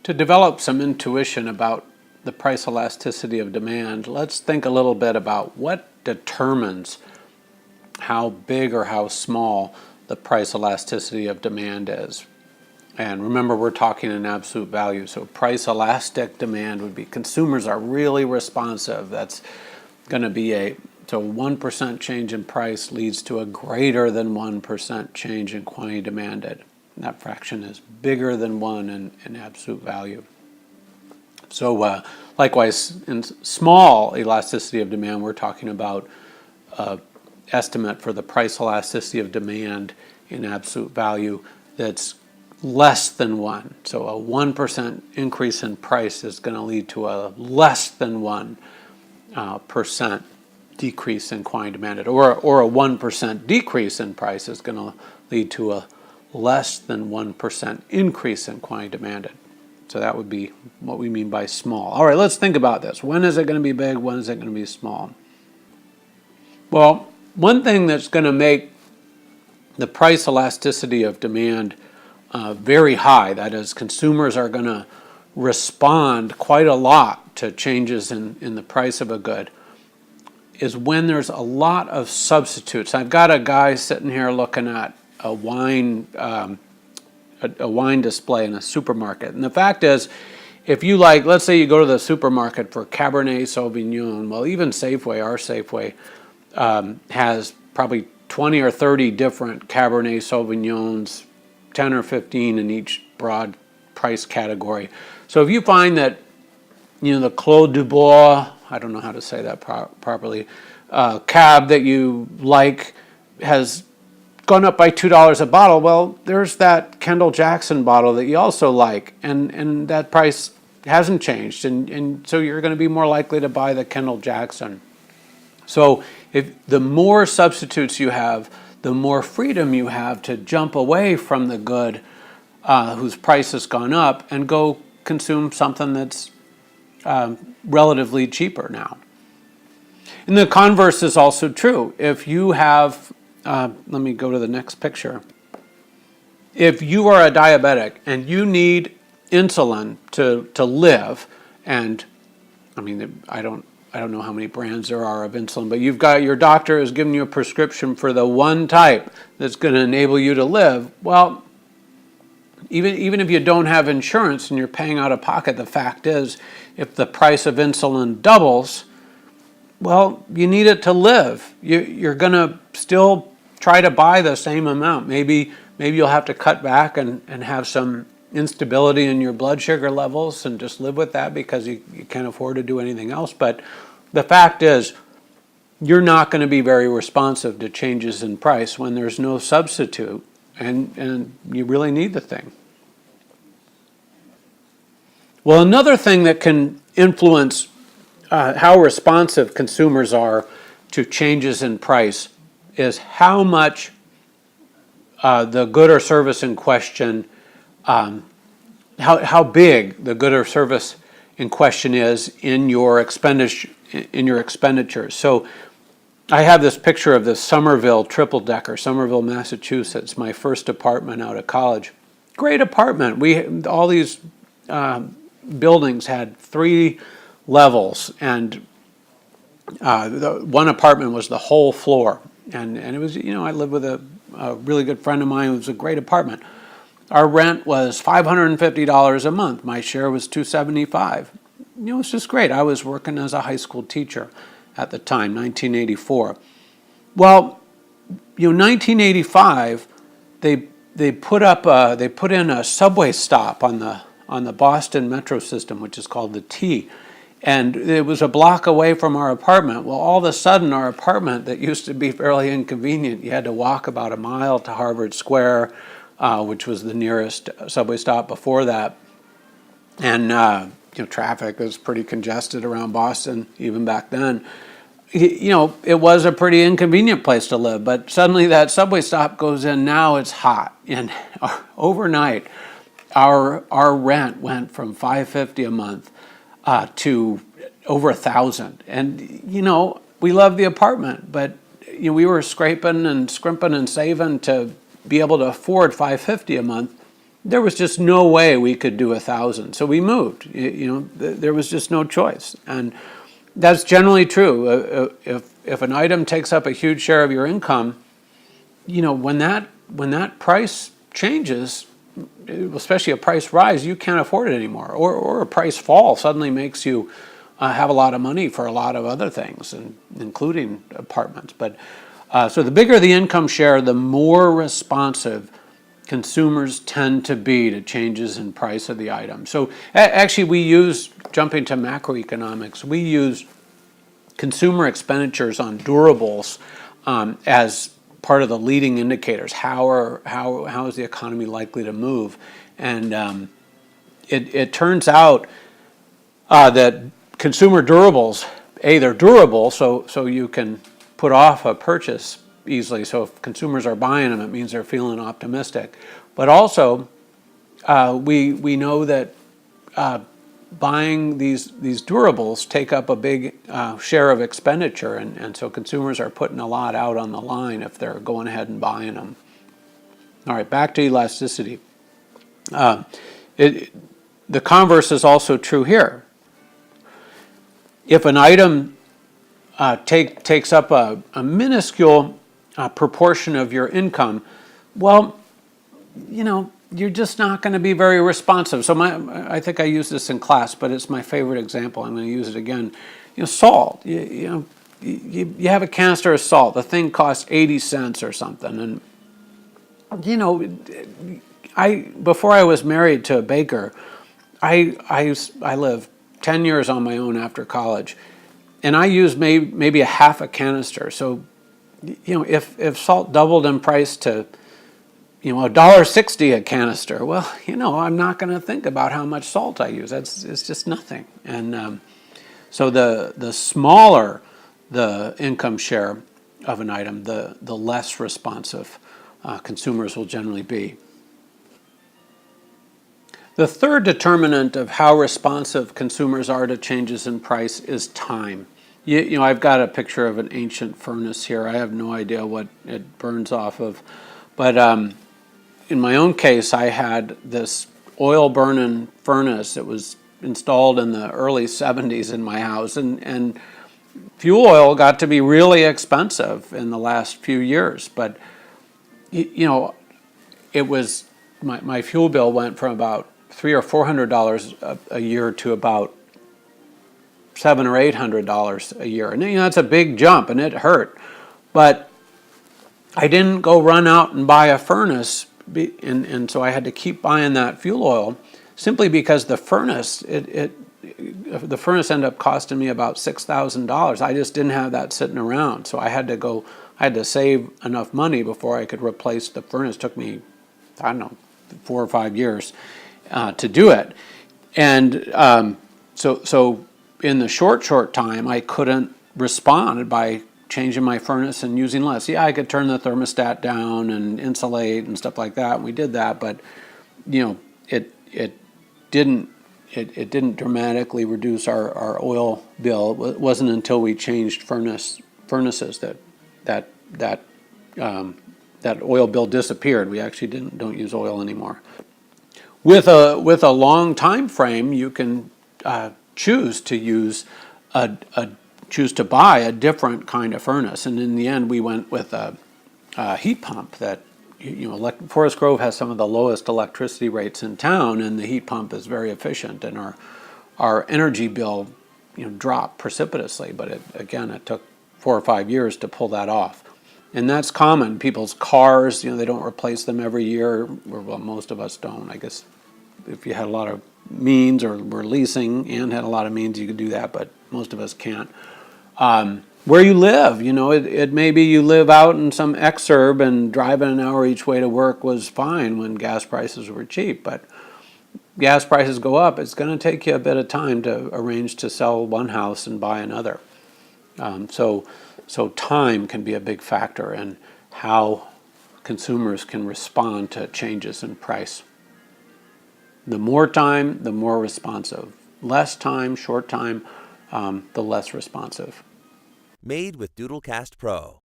To develop some intuition about the price elasticity of demand, let's think a little bit about what determines how big or how small the price elasticity of demand is. And remember, we're talking in absolute value. So price elastic demand would be consumers are really responsive. That's going to be so 1% change in price leads to a greater than 1% change in quantity demanded. And that fraction is bigger than 1 in absolute value. So likewise, in small elasticity of demand, we're talking about estimate for the price elasticity of demand in absolute value that's less than 1. So a 1% increase in price is going to lead to a less than 1% decrease in quantity demanded, or a 1% decrease in price is going to lead to a less than 1% increase in quantity demanded. So that would be what we mean by small. All right, let's think about this. When is it going to be big? When is it going to be small? Well, one thing that's going to make the price elasticity of demand very high, that is, consumers are going to respond quite a lot to changes in the price of a good, is when there's a lot of substitutes. I've got a guy sitting here looking at a wine display in a supermarket. And the fact is, if you let's say you go to the supermarket for Cabernet Sauvignon, well, even Safeway, our Safeway, has probably 20 or 30 different Cabernet Sauvignons, 10 or 15 in each broad price category. So if you find that, the Clos du Bois, I don't know how to say that properly, cab that you like has gone up by $2 a bottle, well, there's that Kendall Jackson bottle that you also like, and that price hasn't changed, and so you're going to be more likely to buy the Kendall Jackson. So if the more substitutes you have, the more freedom you have to jump away from the good whose price has gone up and go consume something that's relatively cheaper now. And the converse is also true. If you have, let me go to the next picture. If you are a diabetic and you need insulin to live, and I mean, I don't know how many brands there are of insulin, but you've got your doctor has given you a prescription for the one type that's going to enable you to live. Well, even if you don't have insurance and you're paying out of pocket, the fact is, if the price of insulin doubles, well, you need it to live. You're going to still try to buy the same amount. Maybe you'll have to cut back and have some instability in your blood sugar levels and just live with that because you can't afford to do anything else. But the fact is, you're not going to be very responsive to changes in price when there's no substitute and you really need the thing. Well, another thing that can influence how responsive consumers are to changes in price is how much the good or service in question, how big the good or service in question is in your expenditures. So I have this picture of the Somerville triple-decker, Somerville, Massachusetts, my first apartment out of college. Great apartment. All these buildings had 3 levels, and the one apartment was the whole floor. And it was, I lived with a really good friend of mine. It was a great apartment. Our rent was $550 a month. My share was $275. It's just great. I was working as a high school teacher at the time, 1984. Well, 1985, they put in a subway stop on the Boston Metro system, which is called the T. And it was a block away from our apartment. Well, all of a sudden, our apartment that used to be fairly inconvenient, you had to walk about a mile to Harvard Square, which was the nearest subway stop before that. And traffic was pretty congested around Boston even back then. It was a pretty inconvenient place to live. But suddenly that subway stop goes in. Now it's hot. And overnight, our rent went from $550 a month to over $1,000. And, we loved the apartment, but we were scraping and scrimping and saving to be able to afford $550 a month. there was just no way we could do 1,000. So we moved. There was just no choice. And that's generally true. If an item takes up a huge share of your income, when that price changes, especially a price rise, you can't afford it anymore. Or a price fall suddenly makes you have a lot of money for a lot of other things, including apartments. But so the bigger the income share, the more responsive consumers tend to be to changes in price of the item. So actually jumping to macroeconomics, we use consumer expenditures on durables as part of the leading indicators. How is the economy likely to move? And it turns out that consumer durables, they're durable, so you can put off a purchase easily. So if consumers are buying them, it means they're feeling optimistic. But also, we know that buying these durables take up a big share of expenditure, and so consumers are putting a lot out on the line if they're going ahead and buying them. All right, back to elasticity. The converse is also true here. If an item takes up a minuscule proportion of your income, well, you're just not going to be very responsive. So I think I used this in class, but it's my favorite example. I'm going to use it again. Salt. You have a canister of salt. The thing costs 80 cents or something, and before I was married to a baker, I lived 10 years on my own after college, and I used maybe a half a canister. So, if salt doubled in price to $1.60 a canister, well, I'm not going to think about how much salt I use. It's just nothing. And so the smaller the income share of an item, the less responsive consumers will generally be. The third determinant of how responsive consumers are to changes in price is time. I've got a picture of an ancient furnace here. I have no idea what it burns off of, but in my own case, I had this oil-burning furnace that was installed in the early 70s in my house, and fuel oil got to be really expensive in the last few years. But it was my fuel bill went from about $300 or $400 a year to about $700 or $800 a year, and that's a big jump, and it hurt. But I didn't go run out and buy a furnace, and so I had to keep buying that fuel oil simply because the furnace ended up costing me about $6,000. I just didn't have that sitting around, so I had to save enough money before I could replace the furnace. It took me, 4 or 5 years to do it, and so in the short time I couldn't respond by changing my furnace and using less. Yeah, I could turn the thermostat down and insulate and stuff like that, and we did that, but it didn't dramatically reduce our oil bill. It wasn't until we changed furnaces that oil bill disappeared. We actually don't use oil anymore. With a long time frame, you can choose to buy a different kind of furnace, and in the end, we went with a heat pump that. Forest Grove has some of the lowest electricity rates in town, and the heat pump is very efficient, and our energy bill dropped precipitously. But it took 4 or 5 years to pull that off, and that's common. People's cars, they don't replace them every year. Well, most of us don't. I guess if you had a lot of means or were leasing and had a lot of means, you could do that, but most of us can't. Where you live, it may be you live out in some exurb and driving an hour each way to work was fine when gas prices were cheap, but gas prices go up, it's going to take you a bit of time to arrange to sell one house and buy another. So time can be a big factor in how consumers can respond to changes in price. The more time, the more responsive. Less time, short time, the less responsive. Made with Doodlecast Pro.